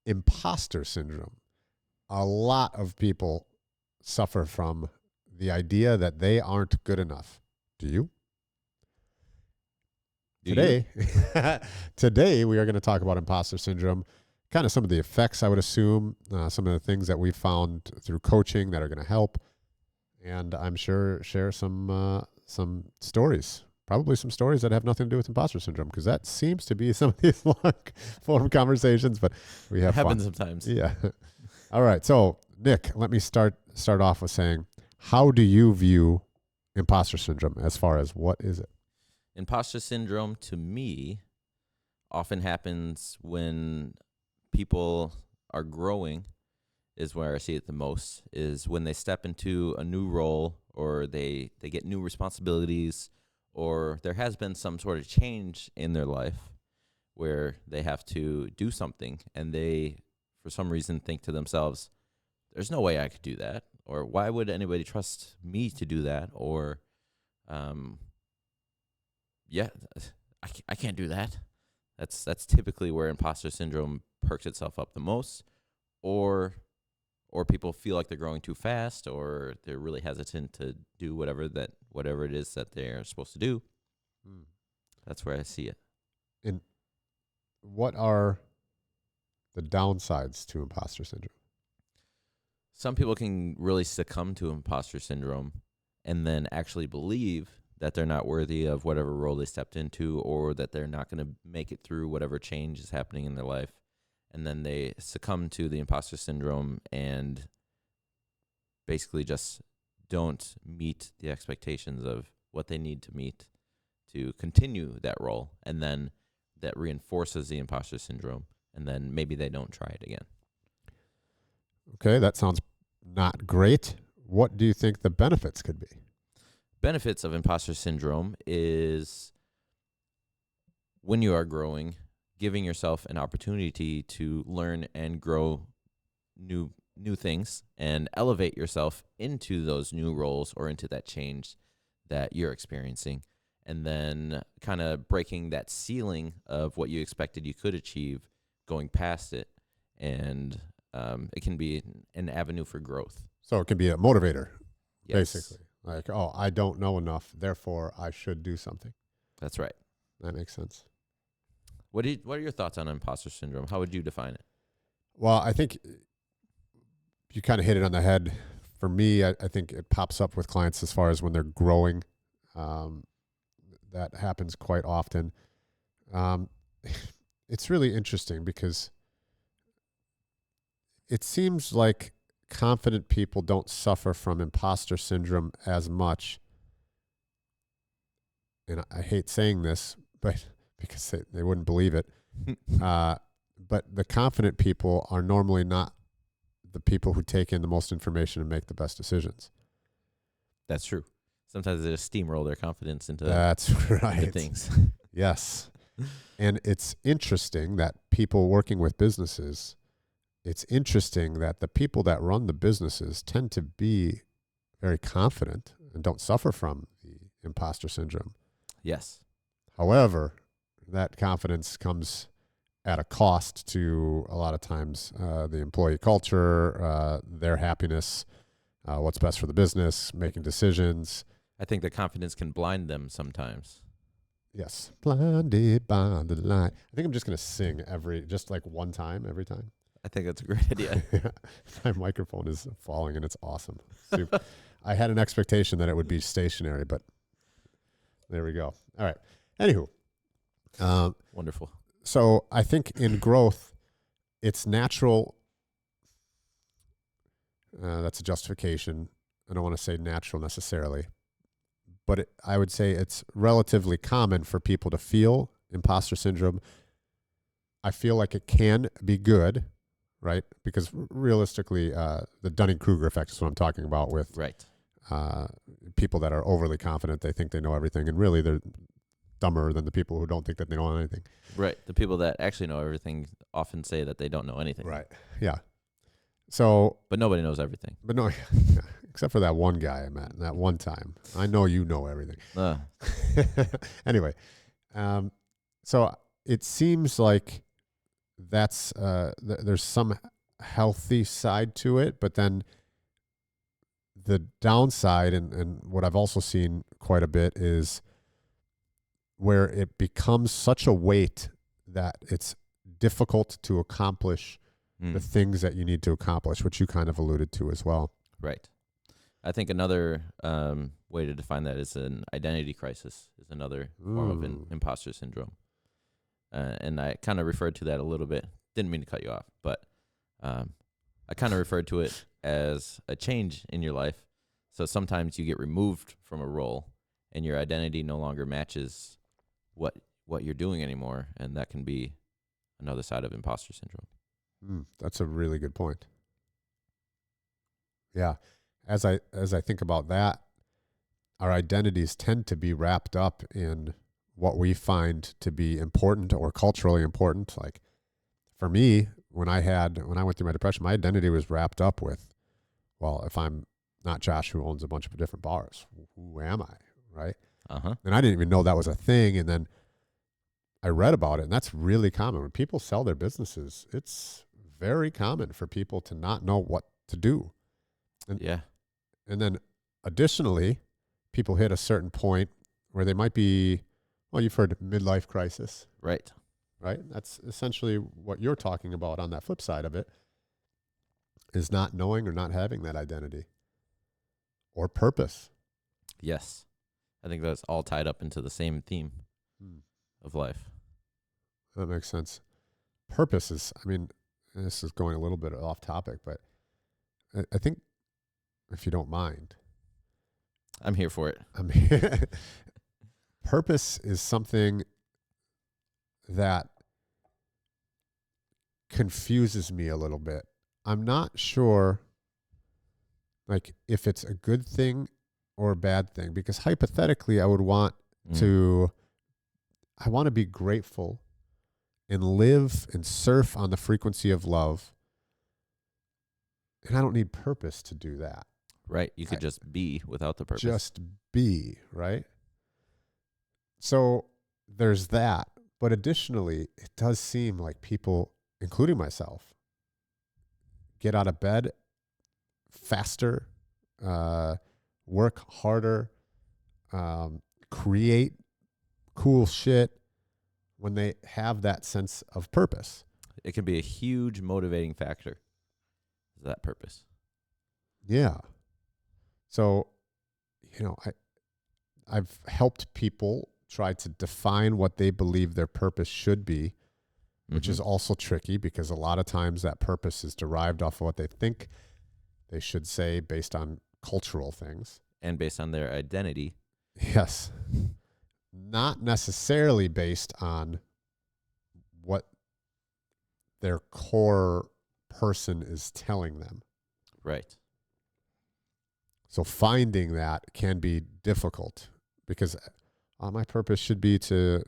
imposter syndrome. A lot of people suffer from the idea that they aren't good enough. Do you? Today we are going to talk about imposter syndrome, kind of some of the effects, I would assume, some of the things that we found through coaching that are going to help, and I'm sure share some stories. Probably some stories that have nothing to do with imposter syndrome, because that seems to be some of these long form conversations, but we have fun. Happens sometimes. Yeah. All right. So, Nick, let me start off with saying, how do you view imposter syndrome as far as what is it? Imposter syndrome, to me, often happens when people are growing, is where I see it the most, is when they step into a new role, or they get new responsibilities, or there has been some sort of change in their life where they have to do something, and they, for some reason, think to themselves, there's no way I could do that, or why would anybody trust me to do that, or I can't do that. That's typically where imposter syndrome perks itself up the most, or people feel like they're growing too fast, or they're really hesitant to do whatever it is that they're supposed to do. That's where I see it. And what are the downsides to imposter syndrome? Some people can really succumb to imposter syndrome and then actually believe that they're not worthy of whatever role they stepped into, or that they're not going to make it through whatever change is happening in their life. And then they succumb to the imposter syndrome and basically just don't meet the expectations of what they need to meet to continue that role. And then that reinforces the imposter syndrome. And then maybe they don't try it again. Okay, that sounds not great. What do you think the benefits could be? Benefits of imposter syndrome is when you are growing, giving yourself an opportunity to learn and grow new things and elevate yourself into those new roles or into that change that you're experiencing, and then kind of breaking that ceiling of what you expected you could achieve, going past it, and it can be an avenue for growth. So it can be a motivator, Yes. basically. Like, oh, I don't know enough, therefore I should do something. That's right. That makes sense. What are your thoughts on imposter syndrome? How would you define it? Well, I think you kind of hit it on the head. For me, I think it pops up with clients as far as when they're growing. That happens quite often. It's really interesting because it seems like confident people don't suffer from imposter syndrome as much. And I hate saying this, but because they wouldn't believe it. But the confident people are normally not the people who take in the most information and make the best decisions. That's true. Sometimes they just steamroll their confidence into into things. Yes. And it's interesting that people working with businesses, it's interesting that the people that run the businesses tend to be very confident and don't suffer from the imposter syndrome. Yes. However, that confidence comes at a cost to, a lot of times, the employee culture, their happiness, what's best for the business, making decisions. I think the confidence can blind them sometimes. Yes. Blinded by the light. I think I'm just going to sing just like one time every time. I think that's a great idea. My microphone is falling and it's awesome. Super. I had an expectation that it would be stationary, but there we go. All right. Anywho. Wonderful. So I think in growth, it's natural. That's a justification. I don't want to say natural necessarily, but I would say it's relatively common for people to feel imposter syndrome. I feel like it can be good, right? Because realistically, the Dunning-Kruger effect is what I'm talking about with right. People that are overly confident. They think they know everything, and really they're dumber than the people who don't think that they know anything. Right. The people that actually know everything often say that they don't know anything. Right. Yeah. So, but nobody knows everything. But no, except for that one guy I met that one time. I know you know everything. Anyway, so it seems like that's there's some healthy side to it, but then the downside, and what I've also seen quite a bit, is where it becomes such a weight that it's difficult to accomplish the things that you need to accomplish, which you kind of alluded to as well. Right. I think another way to define that is an identity crisis is another form of imposter syndrome. And I kind of referred to that a little bit. Didn't mean to cut you off, but I kind of referred to it as a change in your life. So sometimes you get removed from a role and your identity no longer matches what you're doing anymore, and that can be another side of imposter syndrome. That's a really good point. Yeah. As I think about that, our identities tend to be wrapped up in what we find to be important or culturally important. Like for me, when I went through my depression, my identity was wrapped up with, well, if I'm not Josh who owns a bunch of different bars, who am I? Right. And I didn't even know that was a thing. And then I read about it, and that's really common. When people sell their businesses, it's very common for people to not know what to do. And then additionally, people hit a certain point where they might be, well, you've heard midlife crisis. Right. That's essentially what you're talking about on that flip side of it, is not knowing or not having that identity or purpose. Yes. I think that's all tied up into the same theme of life. That makes sense. Purpose is, I mean, this is going a little bit off topic, but I think, if you don't mind, I'm here for it. Purpose is something that confuses me a little bit. I'm not sure, like, if it's a good thing or a bad thing, because hypothetically I would want to be grateful and live and surf on the frequency of love. And I don't need purpose to do that. Right. You could just be without the purpose. Just be, right? So there's that. But additionally, it does seem like people, including myself, get out of bed faster, work harder, create cool shit when they have that sense of purpose. It can be a huge motivating factor, that purpose. Yeah. So, I've helped people try to define what they believe their purpose should be, which is also tricky because a lot of times that purpose is derived off of what they think they should say based on cultural things. And based on their identity. Yes. Not necessarily based on what their core person is telling them. Right. So finding that can be difficult because my purpose should be to,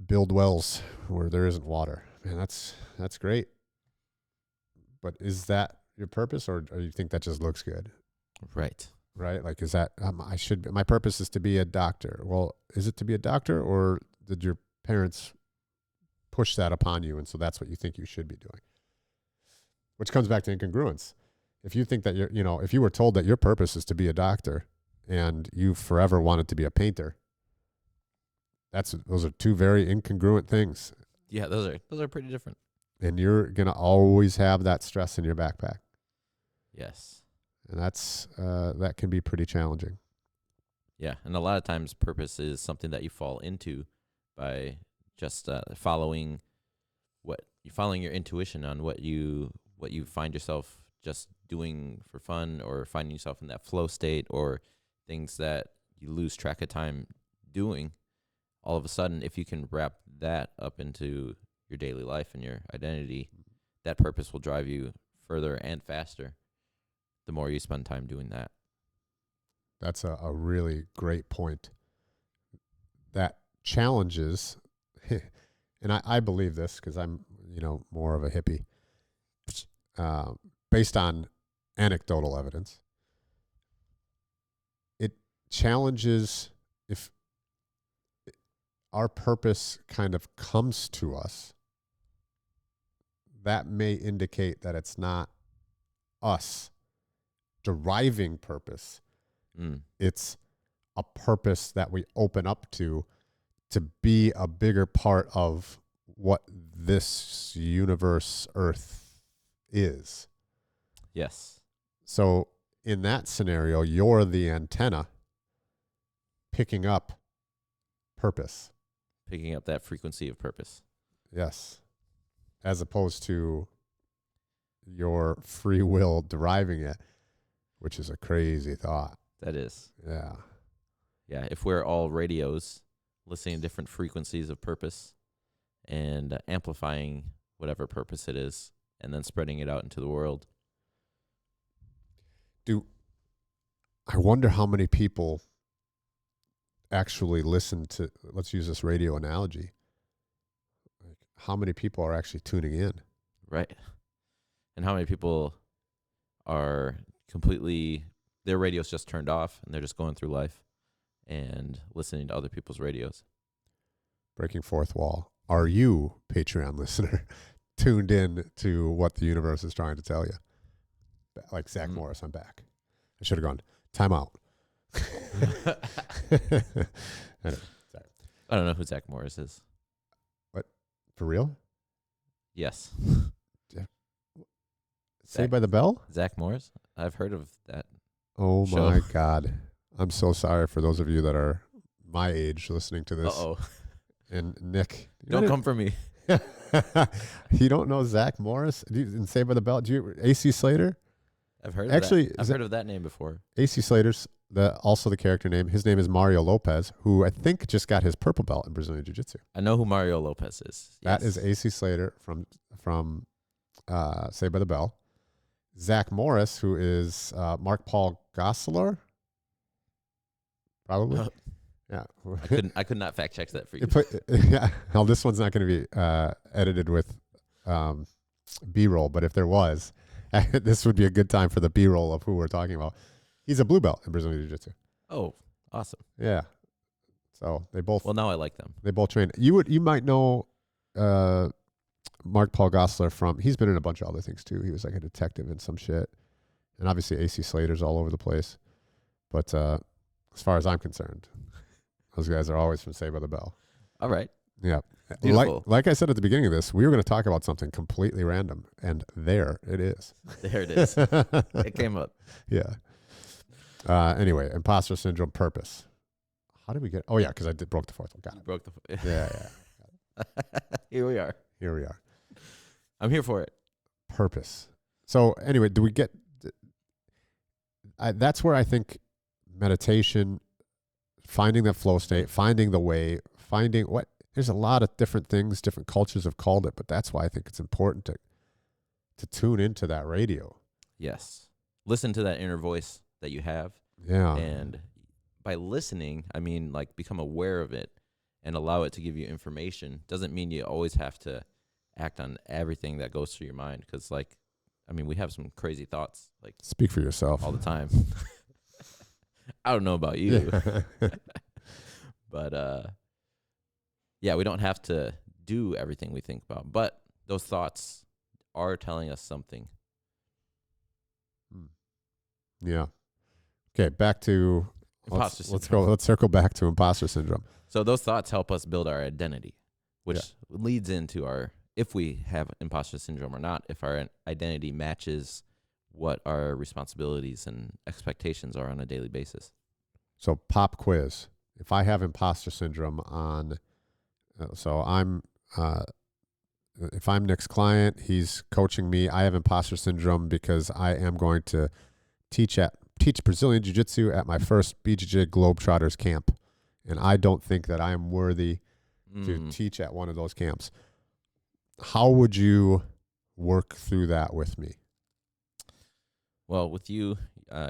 build wells where there isn't water. Man, that's great. But is that your purpose, or you think that just looks good? Right. Right? Like, is that my purpose is to be a doctor. Well, is it to be a doctor, or did your parents push that upon you, and so that's what you think you should be doing? Which comes back to incongruence. If you think that if you were told that your purpose is to be a doctor and you forever wanted to be a painter, those are two very incongruent things. Yeah, those are pretty different. And you're going to always have that stress in your backpack. Yes. And that can be pretty challenging. Yeah, and a lot of times purpose is something that you fall into by just following your intuition on what you find yourself just doing for fun, or finding yourself in that flow state, or things that you lose track of time doing. All of a sudden, if you can wrap that up into your daily life and your identity, that purpose will drive you further and faster the more you spend time doing that. That's a really great point. That challenges, and I believe this because I'm, more of a hippie, based on anecdotal evidence. It challenges our purpose kind of comes to us, that may indicate that it's not us deriving purpose. It's a purpose that we open up to be a bigger part of what this universe, Earth, is. Yes. So in that scenario, you're the antenna picking up purpose. Picking up that frequency of purpose. Yes. As opposed to your free will deriving it, which is a crazy thought. That is. Yeah. Yeah. If we're all radios listening to different frequencies of purpose and amplifying whatever purpose it is and then spreading it out into the world. I wonder how many people actually listen to, let's use this radio analogy. Like, how many people are actually tuning in? Right. And how many people are completely, their radio's just turned off and they're just going through life and listening to other people's radios. Breaking fourth wall. Are you, Patreon listener, tuned in to what the universe is trying to tell you? Like Zach Morris, I'm back. I should have gone, time out. Anyway, sorry. I don't know who Zach Morris is. What? For real? Yes. Saved by the Bell? Zach Morris? I've heard of that. Oh show. my God. I'm so sorry for those of you that are my age listening to this. Uh-oh. And Nick. Don't come for me. You don't know Zach Morris? In Saved by the Bell? Do you AC Slater? I've heard Actually, of that. I've heard of that name before. AC Slater's also the character name. His name is Mario Lopez, who I think just got his purple belt in Brazilian Jiu-Jitsu. I know who Mario Lopez is. Yes. That is AC Slater from Saved by the Bell. Zach Morris, who is Mark Paul Gosselaar, probably. Yeah, I could not fact check that for you. Yeah, well, this one's not going to be edited with B-roll, but if there was, this would be a good time for the B-roll of who we're talking about. He's a blue belt in Brazilian Jiu-Jitsu. Oh, awesome. Yeah. So they both. Well, now I like them. They both train. You might know Mark Paul Gosselaar from. He's been in a bunch of other things too. He was like a detective in some shit, and obviously AC Slater's all over the place. But as far as I'm concerned, those guys are always from Saved by the Bell. All right. Yeah. Beautiful. Like I said at the beginning of this, we were going to talk about something completely random, and there it is. There it is. It came up. Yeah. Anyway, imposter syndrome purpose. How did we get? Oh yeah, because I broke the fourth one. Got it. Broke the. Yeah. Here we are. Here we are. I'm here for it. Purpose. So anyway, do we get? That's where I think meditation, finding that flow state, finding the way, finding what. There's a lot of different things, different cultures have called it, but that's why I think it's important to tune into that radio. Yes. Listen to that inner voice that you have. Yeah. And by listening, I mean, like, become aware of it and allow it to give you information. Doesn't mean you always have to act on everything that goes through your mind. Because, like, I mean, we have some crazy thoughts, like, Speak for yourself. all the time. I don't know about you. Yeah. But, yeah, we don't have to do everything we think about. But those thoughts are telling us something. Yeah. Okay, back to Imposter let's syndrome. go. Let's circle back to imposter syndrome. So those thoughts help us build our identity, which leads into our, if we have imposter syndrome or not, if our identity matches what our responsibilities and expectations are on a daily basis. So pop quiz. If I have imposter syndrome on, so I'm, if I'm Nick's client, he's coaching me. I have imposter syndrome because I am going to teach Brazilian Jiu-Jitsu at my first BJJ Globetrotters camp. And I don't think that I am worthy to teach at one of those camps. How would you work through that with me? Well, with you,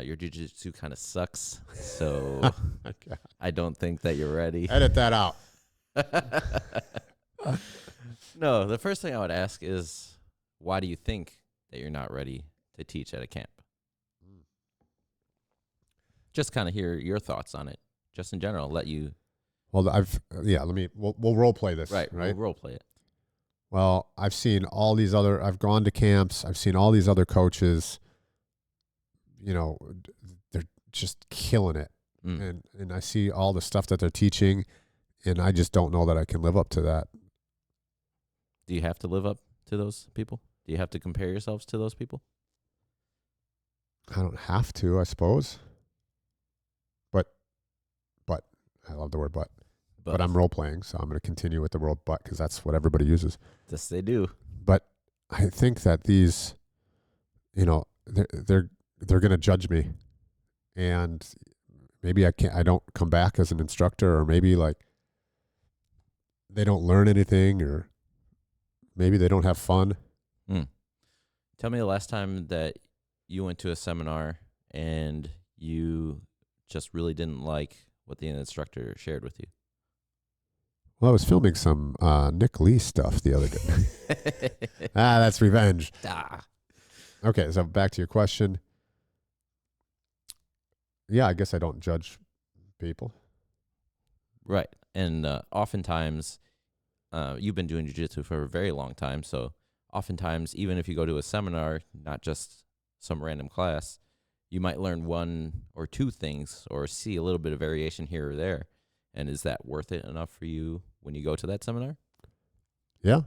your jiu-jitsu kind of sucks. So Okay. I don't think that you're ready. Edit that out. No, the first thing I would ask is, why do you think that you're not ready to teach at a camp? Just kind of hear your thoughts on it, just in general. Let you Well, we'll role play this, Right. right? We'll role play it. Well, I've gone to camps. I've seen all these other coaches, they're just killing it. And I see all the stuff that they're teaching, and I just don't know that I can live up to that. Do you have to live up to those people? Do you have to compare yourselves to those people? I don't have to, I suppose. But I love the word but I'm role playing, so I'm going to continue with the word but because that's what everybody uses. Yes, they do. But I think that these, they're going to judge me, and maybe I don't come back as an instructor, or maybe like they don't learn anything, or maybe they don't have fun. Tell me the last time that you went to a seminar and you just really didn't like what the instructor shared with you. Well, I was filming some Nick Lee stuff the other day. That's revenge. Okay, so back to your question. Yeah, I guess I don't judge people. Right. And oftentimes, you've been doing jiu-jitsu for a very long time, so oftentimes, even if you go to a seminar, not just some random class, you might learn one or two things or see a little bit of variation here or there. And is that worth it enough for you when you go to that seminar? Yeah,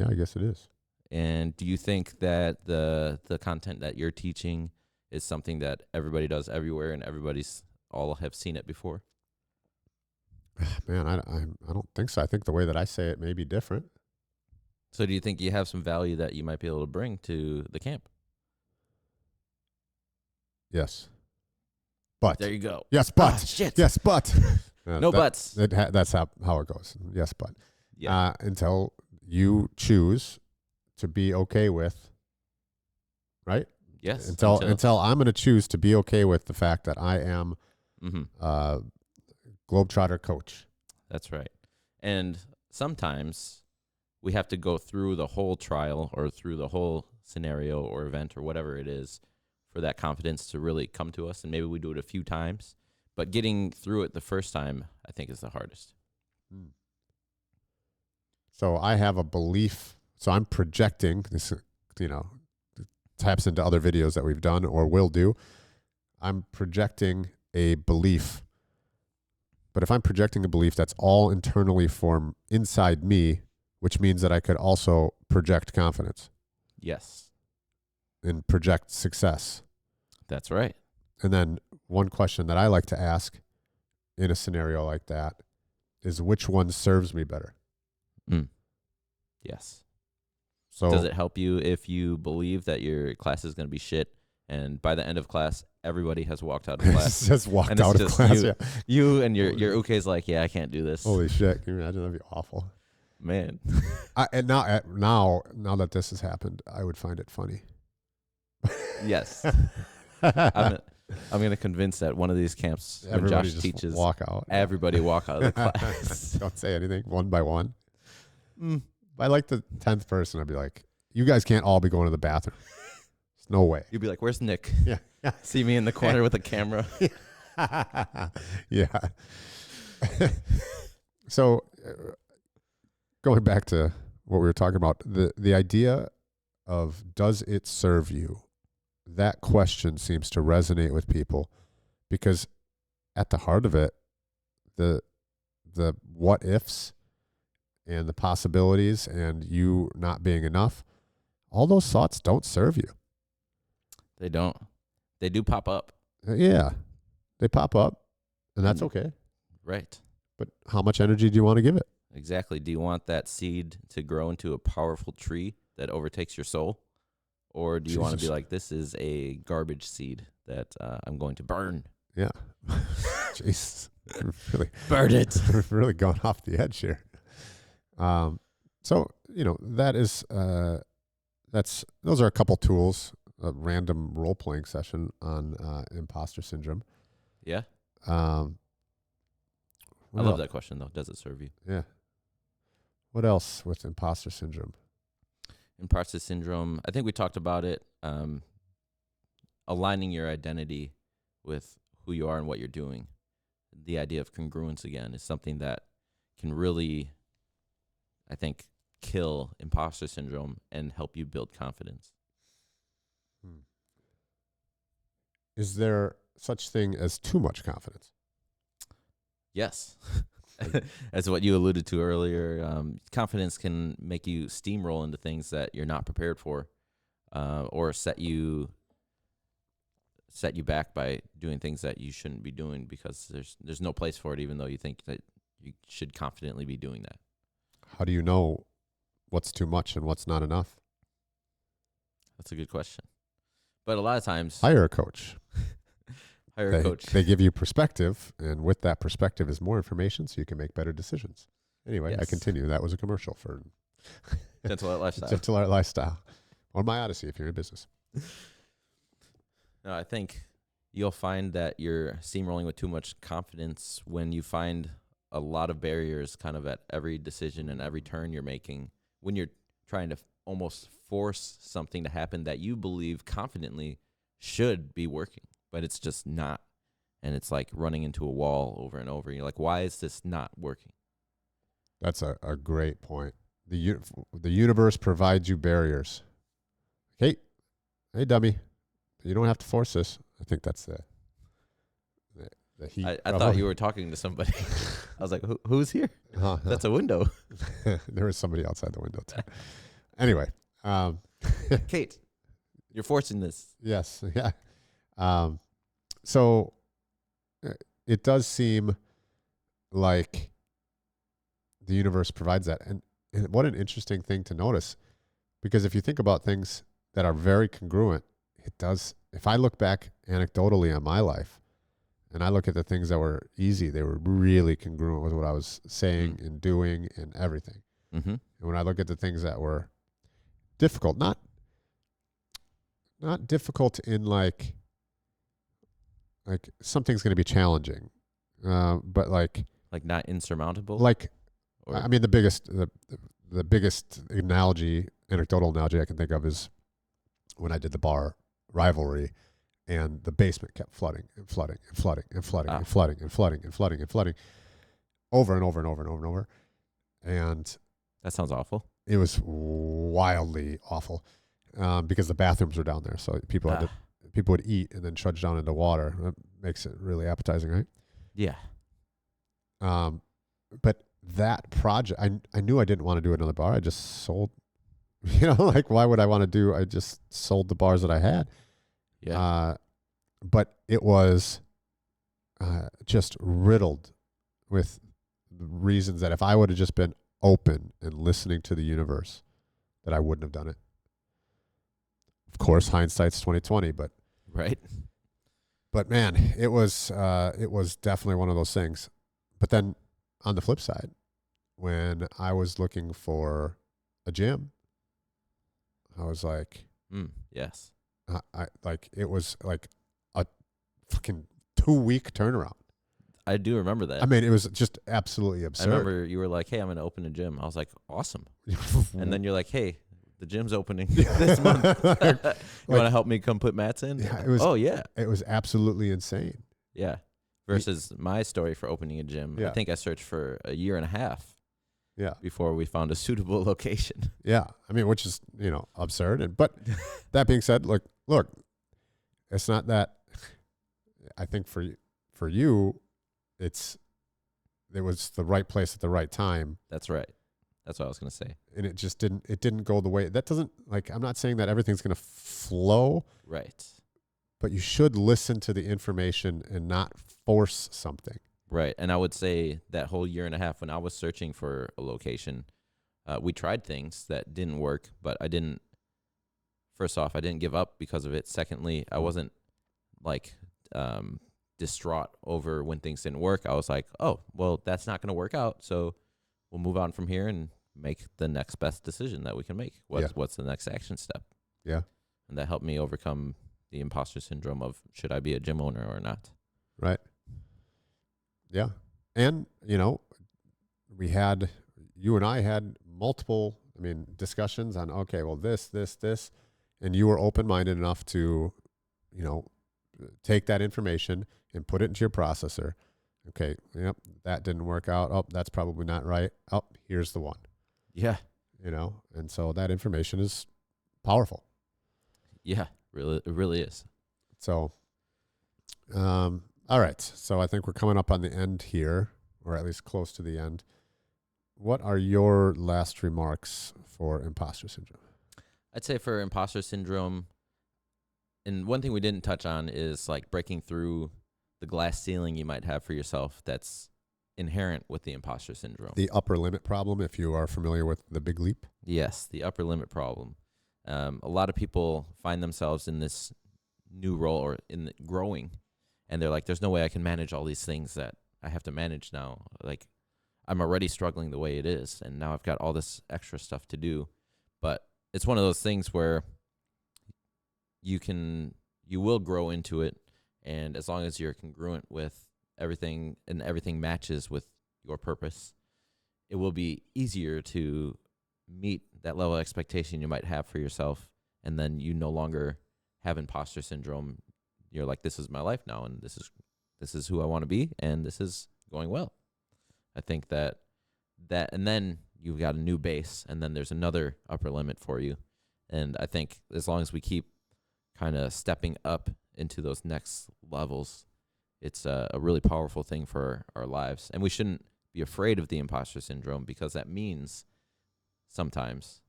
I guess it is. And do you think that the content that you're teaching is something that everybody does everywhere and everybody's all have seen it before? Man, I don't think so. I think the way that I say it may be different. So do you think you have some value that you might be able to bring to the camp? Yes. But. There you go. Yes, but. Shit. Yes, but. No buts. That's how it goes. Yes, but. Yeah. Until you choose to be okay with, right? Yes. Until I'm going to choose to be okay with the fact that I am Globetrotter coach. That's right. And sometimes we have to go through the whole trial or through the whole scenario or event or whatever it is for that confidence to really come to us. And maybe we do it a few times. But getting through it the first time, I think, is the hardest. So I have a belief. So I'm projecting this, taps into other videos that we've done or will do. I'm projecting a belief. But if I'm projecting a belief, that's all internally formed inside me, which means that I could also project confidence. Yes. And project success. That's right. And then one question that I like to ask in a scenario like that is, which one serves me better? Yes. So does it help you if you believe that your class is going to be shit, and by the end of class, everybody has walked out of class? Just walked out of class. You and your uke is like, yeah, I can't do this. Holy shit! Can you imagine? That'd be awful. Man. And now that this has happened, I would find it funny. Yes. I'm going to convince that one of these camps, when Josh teaches, walk out. Everybody walk out of the class. Don't say anything, one by one. By like the 10th person, I'd be like, you guys can't all be going to the bathroom. There's no way. You'd be like, where's Nick? Yeah. See me in the corner with a camera. Yeah. So going back to what we were talking about, the idea of, does it serve you? That question seems to resonate with people, because at the heart of it, the what ifs and the possibilities and you not being enough, all those thoughts don't serve you. They don't. They do pop up. Yeah. They pop up, and that's okay. Right. But how much energy do you want to give it? Exactly. Do you want that seed to grow into a powerful tree that overtakes your soul? Or do you want to be like, this is a garbage seed that I'm going to burn? Yeah. Jesus. Really, burn it. We've really gone off the edge here. So, that is, those are a couple tools, a random role-playing session on imposter syndrome. Yeah. I love that question, though. Does it serve you? Yeah. What else with imposter syndrome? Imposter syndrome, I think we talked about it, aligning your identity with who you are and what you're doing. the idea of congruence again is something that can really, I think, kill imposter syndrome and help you build confidence. Is there such thing as too much confidence? Yes. As what you alluded to earlier, confidence can make you steamroll into things that you're not prepared for, or set you back by doing things that you shouldn't be doing because there's no place for it, even though you think that you should confidently be doing that. How do you know what's too much and what's not enough? That's a good question. But a lot of times, Hire a coach. hire a coach. They give you perspective, and with that perspective is more information so you can make better decisions. Anyway, I Yes. continue. That was a commercial for Gentle Art Lifestyle. Gentle Art Lifestyle. Or My Odyssey if you're in business. No, I think you'll find that you're steamrolling with too much confidence when you find a lot of barriers kind of at every decision and every turn you're making, when you're trying to almost force something to happen that you believe confidently should be working, but it's just not. And it's like running into a wall over and over. You're like, why is this not working? That's a great point. The universe provides you barriers. Hey, dummy. You don't have to force this. I think that's the heat. I thought you were talking to somebody. I was like, who's here? That's a window. There was somebody outside the window too. Anyway, Kate, you're forcing this. yes, yeah. So it does seem like the universe provides that, and what an interesting thing to notice, because if you think about things that are very congruent, it does. If I look back anecdotally on my life, and I look at the things that were easy, they were really congruent with what I was saying and doing and everything. Mm-hmm. And when I look at the things that were difficult, not difficult in like something's going to be challenging, but like not insurmountable. Like, or, I mean, the biggest anecdotal analogy I can think of is when I did the bar rivalry, and the basement kept flooding and flooding and flooding and flooding and flooding and flooding and flooding and flooding over and over and over and over and over. And that sounds awful. It was wildly awful because the bathrooms were down there, so people would eat and then trudge down into water. That makes it really appetizing, right? Yeah. But that project, I knew I didn't want to do another bar. I just sold, like, why would I want to do? I just sold the bars that I had. Yeah. But it was just riddled with reasons that if I would have just been open and listening to the universe, that I wouldn't have done it. Of course, hindsight's 20/20, but right. But man, it was definitely one of those things. But then on the flip side, when I was looking for a gym, I was like, yes. I it was like a fucking 2-week turnaround. I do remember that. I mean, it was just absolutely absurd. I remember you were like, hey, I'm going to open a gym. I was like, awesome. And then you're like, hey, the gym's opening this month. You want to help me come put mats in? Yeah, it was absolutely insane. Yeah. Versus my story for opening a gym. Yeah. I think I searched for a year and a half. Yeah. Before we found a suitable location. Yeah. I mean, which is, absurd. But that being said, look, it's not that. I think for you, it was the right place at the right time. That's right. That's what I was going to say. And it just didn't go the way. That doesn't, I'm not saying that everything's going to flow. Right. But you should listen to the information and not force something. Right. And I would say that whole year and a half when I was searching for a location, we tried things that didn't work, but first off, I didn't give up because of it. Secondly, I wasn't distraught over when things didn't work. I was like, oh, well, that's not going to work out. So we'll move on from here and make the next best decision that we can make. What's the next action step? Yeah. And that helped me overcome the imposter syndrome of should I be a gym owner or not? Right. Yeah. And, you and I had multiple, discussions on, okay, well, this, and you were open-minded enough to, take that information and put it into your processor Okay, yep, that didn't work out. Oh, that's probably not right. Oh, here's the one. Yeah. And so that information is powerful. Yeah. Really, it really is. So, all right. So I think we're coming up on the end here, or at least close to the end. What are your last remarks for imposter syndrome? I'd say for imposter syndrome, and one thing we didn't touch on is like breaking through the glass ceiling you might have for yourself that's inherent with the imposter syndrome. The upper limit problem, if you are familiar with the big leap. Yes, the upper limit problem. A lot of people find themselves in this new role or in growing, and they're like, there's no way I can manage all these things that I have to manage now. Like, I'm already struggling the way it is, and now I've got all this extra stuff to do. But it's one of those things where you will grow into it, and as long as you're congruent with everything and everything matches with your purpose, it will be easier to meet that level of expectation you might have for yourself, and then you no longer have imposter syndrome. You're like, this is my life now, and this is who I want to be, and this is going well. I think that and then you've got a new base, and then there's another upper limit for you. And I think as long as we keep kind of stepping up into those next levels, it's a really powerful thing for our lives. And we shouldn't be afraid of the imposter syndrome, because that means sometimes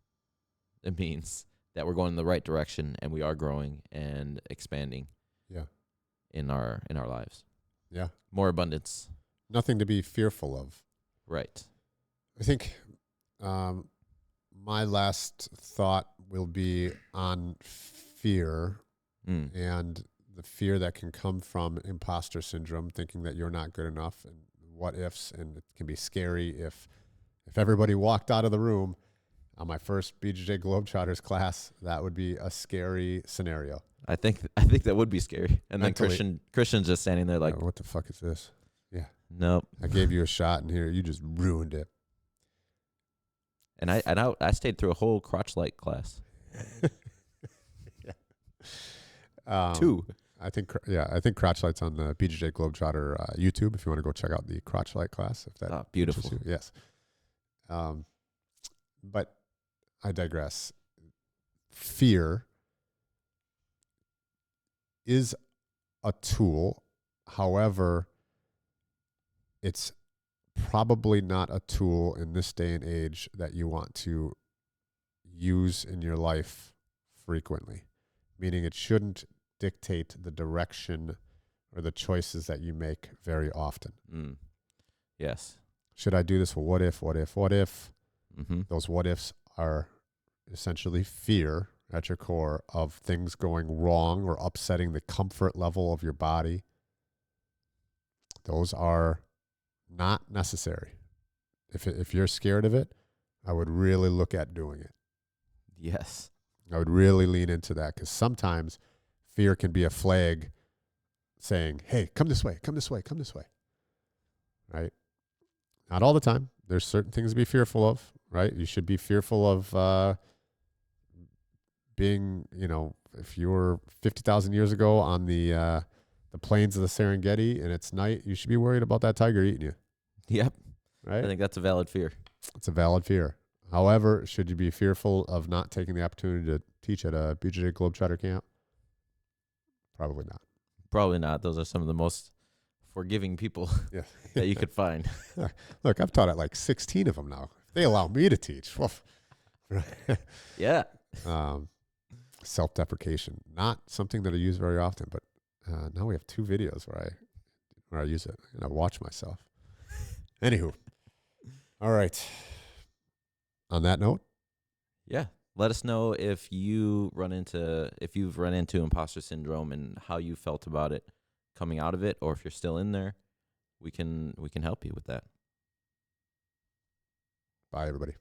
it means that we're going in the right direction and we are growing and expanding. Yeah. In our lives. Yeah. More abundance. Nothing to be fearful of. Right. I think my last thought will be on fear and the fear that can come from imposter syndrome, thinking that you're not good enough, and what ifs, and it can be scary if everybody walked out of the room on my first BJJ Globetrotters class. That would be a scary scenario. I think that would be scary. And Mentally, then Christian's just standing there like, what the fuck is this? Yeah. Nope. I gave you a shot, and here you just ruined it. And I stayed through a whole crotch light class. Yeah. 2. I think crotch light's on the BJJ Globetrotter YouTube if you want to go check out the crotch light class. If that beautiful. interests you. Yes. But I digress. Fear is a tool. However, it's probably not a tool in this day and age that you want to use in your life frequently, meaning it shouldn't dictate the direction or the choices that you make very often. Yes. Should I do this? Well, what if? Mm-hmm. Those what ifs are essentially fear at your core of things going wrong or upsetting the comfort level of your body. Those are not necessary. If you're scared of it, I would really look at doing it. Yes. I would really lean into that, because sometimes fear can be a flag saying, hey, come this way, come this way, come this way. Right? Not all the time. There's certain things to be fearful of, right? You should be fearful of being, if you were 50,000 years ago on the plains of the Serengeti and it's night, you should be worried about that tiger eating you. Yep. Right? I think that's a valid fear. It's a valid fear. However, should you be fearful of not taking the opportunity to teach at a BJJ Globetrotter camp? Probably not. Probably not. Those are some of the most forgiving people that you could find. Look, I've taught at like 16 of them now. If they allow me to teach. Yeah. Self-deprecation, not something that I use very often, but now we have 2 videos where I use it and I watch myself. Anywho, all right. On that note, yeah, let us know if you've run into imposter syndrome and how you felt about it coming out of it, or if you're still in there. We can help you with that. bye everybody.